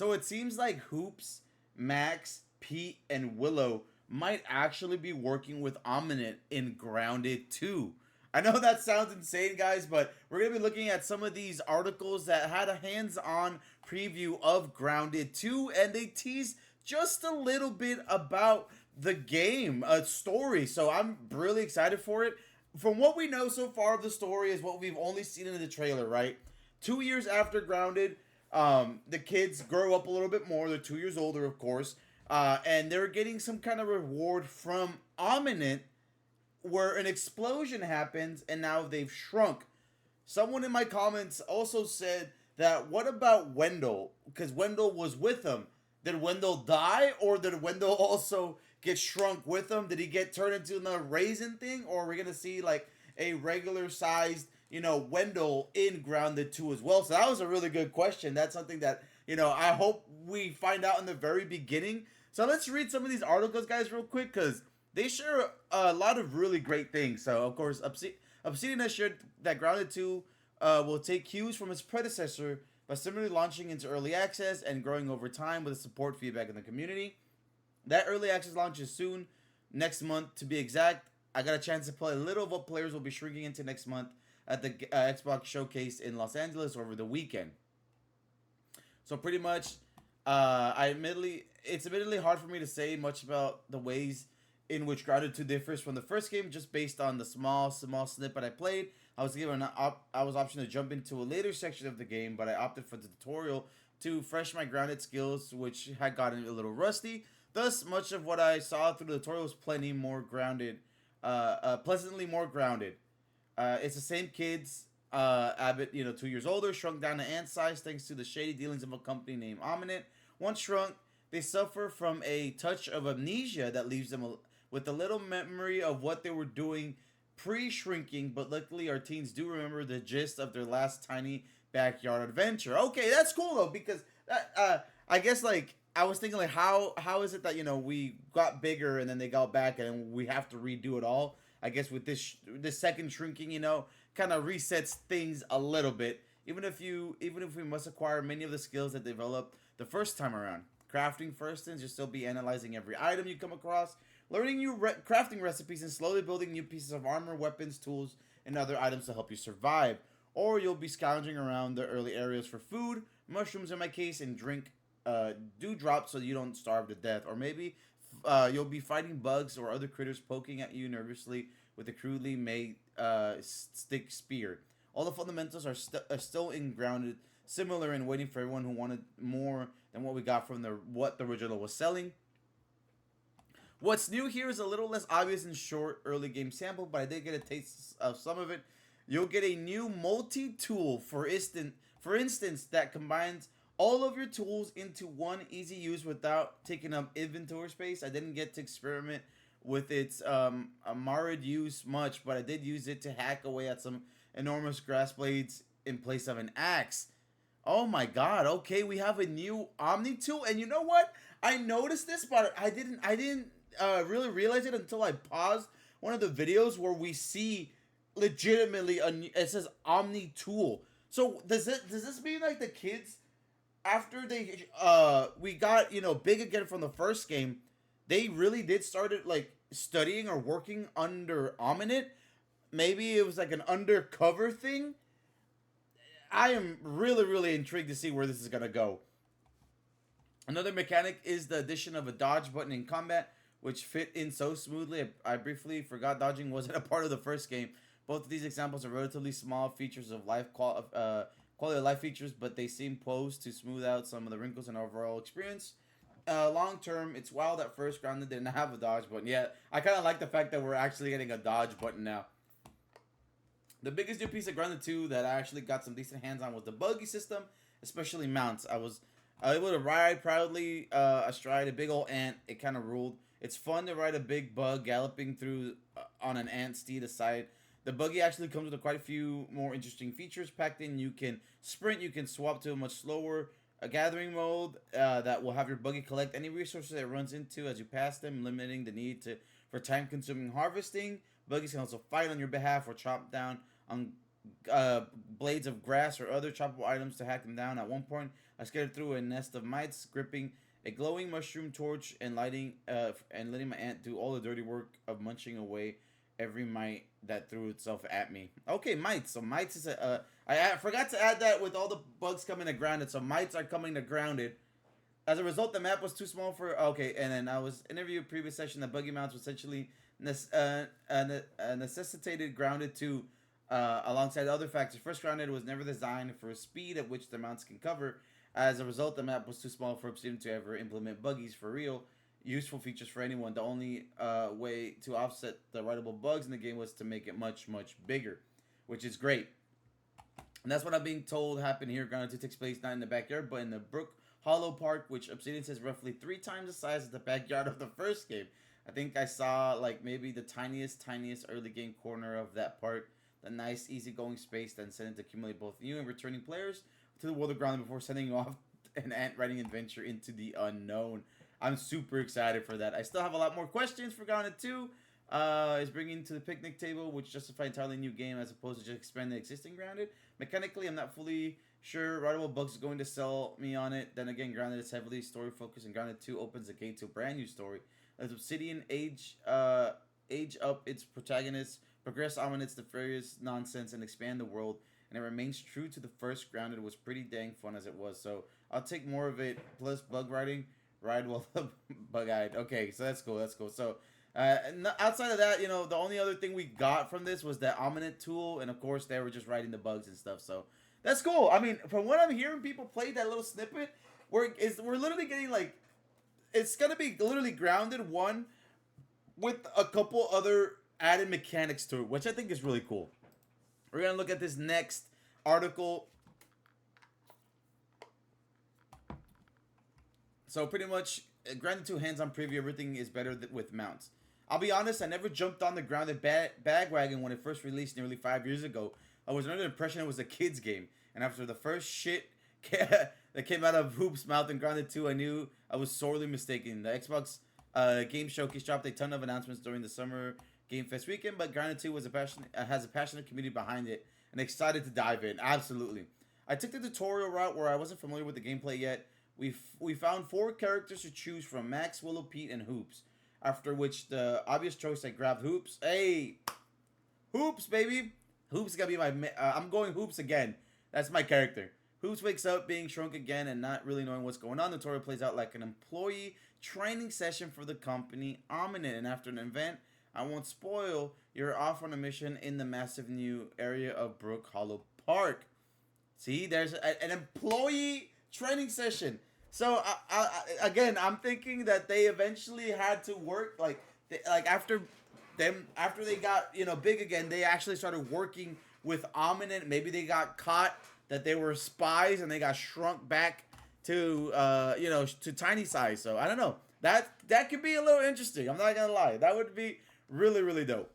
So it seems like Hoops, Max, Pete, and Willow might actually be working with Ominent in Grounded 2. I know that sounds insane, guys, but we're going to be looking at some of these articles that had a hands on preview of Grounded 2, and they tease just a little bit about the game, story. So I'm really excited for it. From what we know so far of the story, is what we've only seen in the trailer, right? 2 years after Grounded, the kids grow up a little bit more. They're 2 years older, of course, and they're getting some kind of reward from Ominent, where an explosion happens and now they've shrunk. Someone in my comments also said that what about Wendell? Because Wendell was with them. Did Wendell die, or did Wendell also get shrunk with them? Did he get turned into another raisin thing, or are we gonna see like a regular sized, Wendell in Grounded 2 as well? So that was a really good question. That's something that I hope we find out in the very beginning. So let's read some of these articles, guys, real quick, because they share a lot of really great things. So of course, Obsidian has shared that Grounded 2 will take cues from its predecessor by similarly launching into early access and growing over time with the support feedback in the community. That early access launches soon, next month to be exact. I got a chance to play a little of what players will be shrinking into next month at the Xbox Showcase in Los Angeles over the weekend. So pretty much, it's admittedly hard for me to say much about the ways in which Grounded 2 differs from the first game, just based on the small snippet I played. I was given I was option to jump into a later section of the game, but I opted for the tutorial to fresh my Grounded skills, which had gotten a little rusty. Thus, much of what I saw through the tutorial was plenty more grounded, pleasantly more grounded. It's the same kids. Abbott, 2 years older, shrunk down to ant size thanks to the shady dealings of a company named Ominent. Once shrunk, they suffer from a touch of amnesia that leaves them with a little memory of what they were doing pre-shrinking, but luckily our teens do remember the gist of their last tiny backyard adventure. Okay, that's cool though, because I guess like I was thinking like how is it that we got bigger and then they got back and we have to redo it all? I guess with this second shrinking, kind of resets things a little bit. Even if we must acquire many of the skills that developed the first time around. Crafting, for instance, you'll still be analyzing every item you come across, learning new crafting recipes, and slowly building new pieces of armor, weapons, tools, and other items to help you survive. Or you'll be scrounging around the early areas for food, mushrooms in my case, and drink dewdrops so you don't starve to death. Or maybe you'll be fighting bugs or other critters poking at you nervously with a crudely made stick spear. All the fundamentals are still in grounded, similar and waiting for everyone who wanted more than what we got from what the original was selling. What's new here is a little less obvious in short early game sample, but I did get a taste of some of it. You'll get a new multi-tool, for instance, that combines all of your tools into one easy use without taking up inventory space. I didn't get to experiment with its Marid use much, but I did use it to hack away at some enormous grass blades in place of an axe. Oh my god, okay, we have a new Omni tool, and you know what? I noticed this, but I didn't really realize it until I paused one of the videos where we see legitimately it says Omni tool. So does this mean like the kids, after they we got big again from the first game, they really did started like studying or working under Ominent? Maybe it was like an undercover thing. I am really, really intrigued to see where this is gonna go. Another mechanic is the addition of a dodge button in combat, which fit in so smoothly. I briefly forgot dodging wasn't a part of the first game. Both of these examples are relatively small features of quality of life features, but they seem posed to smooth out some of the wrinkles in overall experience. Long term, it's wild at first Grounded didn't have a dodge button. Yeah, I kind of like the fact that we're actually getting a dodge button now. The biggest new piece of Grounded 2 that I actually got some decent hands on was the buggy system, especially mounts. I was able to ride proudly astride a big old ant. It kind of ruled. It's fun to ride a big bug galloping through on an ant steed aside. The buggy actually comes with quite a few more interesting features packed in. You can sprint, you can swap to a much slower gathering mode that will have your buggy collect any resources it runs into as you pass them, limiting the need for time-consuming harvesting. Buggies can also fight on your behalf or chomp down on blades of grass or other choppable items to hack them down. At one point, I scattered through a nest of mites, gripping a glowing mushroom torch and letting my aunt do all the dirty work of munching away every mite that threw itself at me. Okay, mites. So mites is a. I forgot to add that with all the bugs coming to grounded. So mites are coming to grounded. As a result, the map was too small for. Okay, and then I was interviewed previous session that buggy mounts were essentially necessitated grounded to alongside other factors. First, grounded was never designed for a speed at which the mounts can cover. As a result, the map was too small for Obsidian to ever implement buggies for real. Useful features for anyone. The only way to offset the writable bugs in the game was to make it much, much bigger, which is great. And that's what I'm being told happened here. Grounded 2 takes place not in the backyard, but in the Brook Hollow Park, which Obsidian says roughly 3 times the size of the backyard of the first game. I think I saw like maybe the tiniest early game corner of that park. The nice, easygoing space then sent it to accumulate both new and returning players to the world of Grounded before sending you off an ant riding adventure into the unknown. I'm super excited for that. I still have a lot more questions for Grounded 2. Is bringing to the picnic table, which justify entirely new game as opposed to just expanding the existing Grounded. Mechanically, I'm not fully sure Writable Bugs is going to sell me on it. Then again, Grounded is heavily story focused, and Grounded 2 opens the gate to a brand new story. As Obsidian age up its protagonists, progress Ominent's nefarious nonsense, and expand the world, and it remains true to the first. Grounded was pretty dang fun as it was, so I'll take more of it. Plus bug riding, ride while bug-eyed. Okay, so that's cool. That's cool. So outside of that, the only other thing we got from this was that Ominent tool, and of course they were just writing the bugs and stuff. So that's cool. I mean, from what I'm hearing, people play that little snippet. We're literally getting like, it's gonna be literally Grounded 1 with a couple other added mechanics to it, which I think is really cool. We're gonna look at this next article. So pretty much, Grounded 2 hands-on preview, everything is better with mounts. I'll be honest, I never jumped on the Grounded bagwagon when it first released nearly 5 years ago. I was under the impression it was a kid's game, and after the first shit that came out of Hoop's mouth in Grounded 2, I knew I was sorely mistaken. The Xbox Game Showcase dropped a ton of announcements during the summer Game Fest weekend, but Grounded 2 has a passionate community behind it, and excited to dive in. Absolutely. I took the tutorial route where I wasn't familiar with the gameplay yet. We found 4 characters to choose from: Max, Willow, Pete, and Hoops. After which, the obvious choice, I grabbed Hoops. Hey, Hoops, baby. Hoops is gonna be my. I'm going Hoops again. That's my character. Hoops wakes up being shrunk again and not really knowing what's going on. The tutorial plays out like an employee training session for the company Ominent, and after an event, I won't spoil, you're off on a mission in the massive new area of Brook Hollow Park. See, there's an employee training session. So again, I'm thinking that they eventually had to work after they got big again. They actually started working with Ominent. Maybe they got caught that they were spies and they got shrunk back to to tiny size. So I don't know. That could be a little interesting. I'm not gonna lie. That would be really, really dope.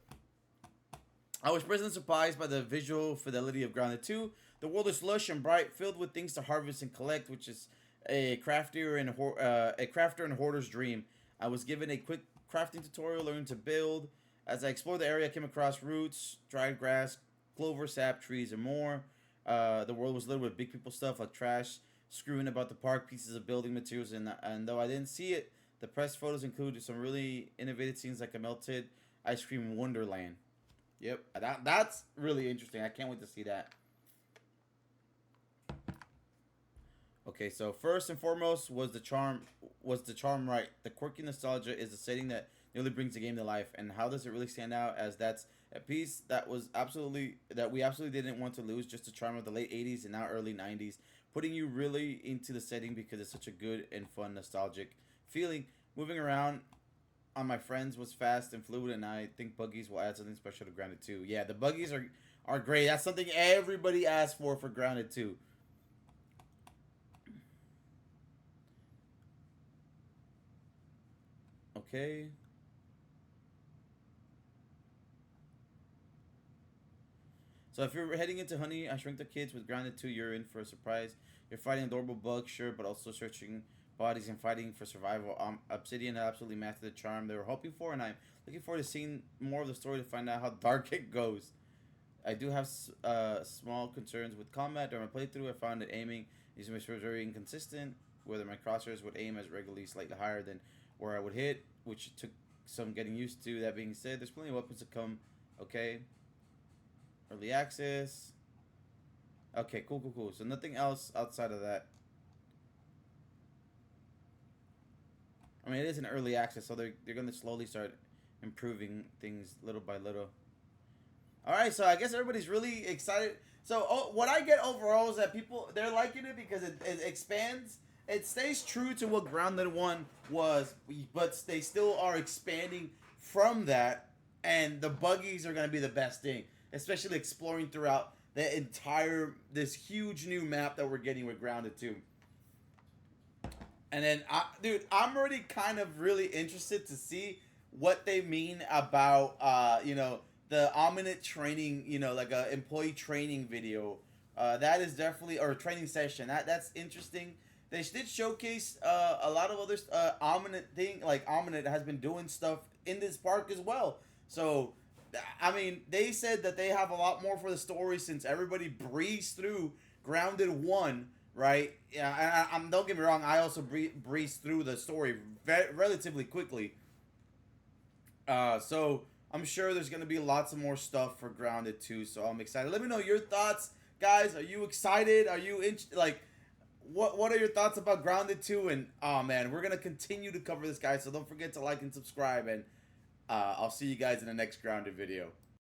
I was pleasantly surprised by the visual fidelity of Grounded 2. The world is lush and bright, filled with things to harvest and collect, which is a crafter and hoarder's dream. I was given a quick crafting tutorial, learned to build. As I explored the area, I came across roots, dried grass, clover, sap, trees, and more. The world was littered with big people stuff like trash, screwing about the park, pieces of building materials, and though I didn't see it, the press photos included some really innovative scenes like a melted ice cream wonderland. Yep, that's really interesting. I can't wait to see that. Okay, so first and foremost was the charm right. The quirky nostalgia is the setting that nearly brings the game to life, and how does it really stand out? As that's a piece that we absolutely didn't want to lose. Just the charm of the late '80s and now early '90s, putting you really into the setting because it's such a good and fun nostalgic feeling. Moving around on my friends was fast and fluid, and I think buggies will add something special to Grounded 2. Yeah, the buggies are great. That's something everybody asked for Grounded 2. Okay. So if you're heading into Honey, I Shrunk the Kids with Grounded 2, you're in for a surprise. You're fighting adorable bugs, sure, but also searching bodies and fighting for survival. Obsidian absolutely mastered the charm they were hoping for, and I'm looking forward to seeing more of the story to find out how dark it goes. I do have small concerns with combat. During my playthrough, I found that aiming using my sword very inconsistent. Whether my crosshairs would aim as regularly slightly higher than where I would hit, which took some getting used to. That being said, there's plenty of weapons to come. Okay. Early access. Okay, cool. So nothing else outside of that. I mean, it is an early access, so they're going to slowly start improving things little by little. All right, so I guess everybody's really excited. So what I get overall is that people, they're liking it because it expands. It stays true to what Grounded 1 was, but they still are expanding from that, and the buggies are going to be the best thing, especially exploring throughout the entire, this huge new map that we're getting with Grounded 2. And then, dude, I'm already kind of really interested to see what they mean about, the Ominent training, like a employee training video. That is definitely, or training session. That's interesting. They did showcase a lot of other Ominent thing. Like Ominent has been doing stuff in this park as well. So, I mean, they said that they have a lot more for the story since everybody breezed through Grounded 1. Right? Yeah, I'm don't get me wrong. I also breezed through the story relatively quickly. So I'm sure there's gonna be lots of more stuff for Grounded 2. So I'm excited. Let me know your thoughts, guys. Are you excited? Are you like? What are your thoughts about Grounded 2? And oh man, we're gonna continue to cover this, guys. So don't forget to like and subscribe. And I'll see you guys in the next Grounded video.